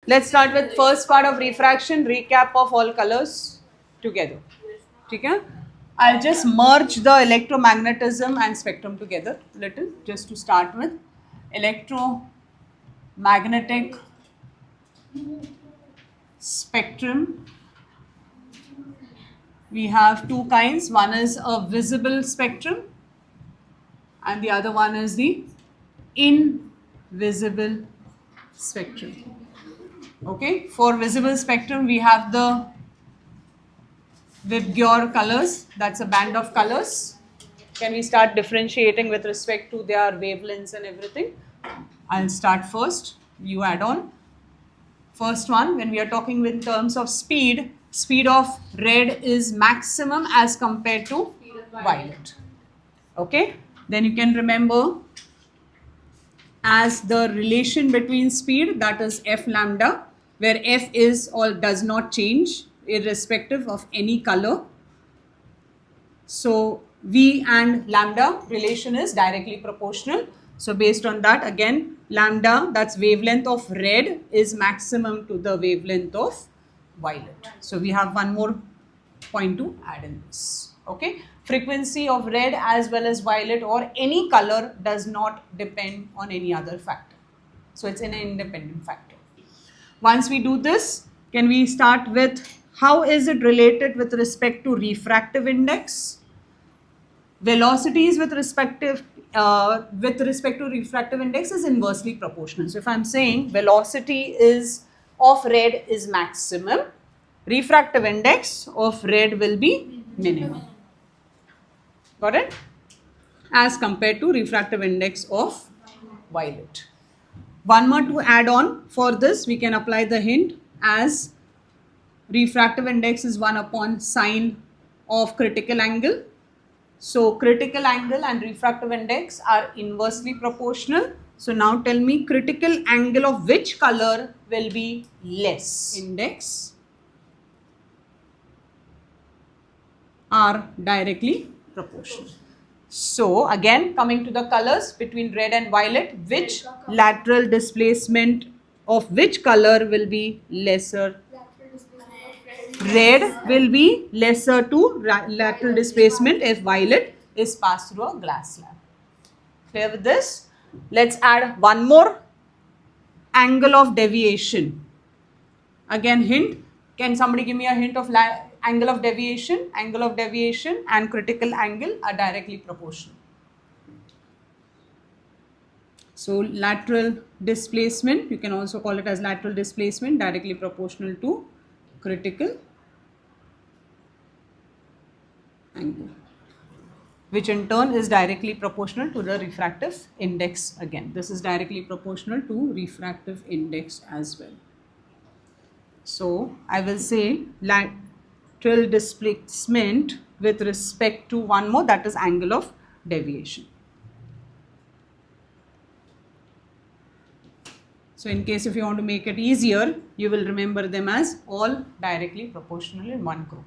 Let's start with first part of refraction, recap of all colors together. Okay? I'll just merge the electromagnetism and spectrum together little just to start with. Electromagnetic spectrum. We have two kinds. One is a visible spectrum and the other one is the invisible spectrum. Okay, for visible spectrum we have the Vibgyor colors, that's a band of colors. Can we start differentiating with respect to their wavelengths and everything? I'll start first, you add on. First one, when we are talking in terms of speed, speed of red is maximum as compared to violet. Okay, then you can remember as the relation between speed, that is f lambda, where f is or does not change irrespective of any color. So v and lambda relation is directly proportional. So based on that, again lambda, that's wavelength of red, is maximum to the wavelength of violet. So we have one more point to add in this. Okay, frequency of red as well as violet or any color does not depend on any other factor. So it's an independent factor. Once we do this, can we start with how is it related with respect to refractive index? Velocities with respect to refractive index is inversely proportional. So if I'm saying velocity is of red is maximum, refractive index of red will be minimum. Got it? As compared to refractive index of violet. One more to add on for this, we can apply the hint as refractive index is 1 upon sine of critical angle. So critical angle and refractive index are inversely proportional. So now tell me critical angle of which color will be less? Index are directly proportional. So again, coming to the colors between red and violet, which lateral displacement of which color will be lesser? Red will be lesser to lateral displacement if violet is passed through a glass slab. Clear with this? Let's add one more, angle of deviation. Again hint, can somebody give me a hint of angle of deviation? Angle of deviation and critical angle are directly proportional. So lateral displacement, you can also call it as lateral displacement, directly proportional to critical angle, which in turn is directly proportional to the refractive index again. This is directly proportional to refractive index as well. So I will say lateral displacement with respect to one more, that is angle of deviation. So in case if you want to make it easier, you will remember them as all directly proportional in one group.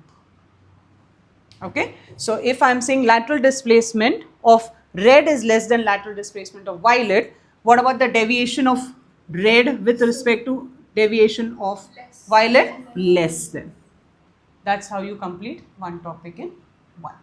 Okay, so if I am saying lateral displacement of red is less than lateral displacement of violet, what about the deviation of red with respect to deviation of violet? Less than. That's how you complete one topic in one.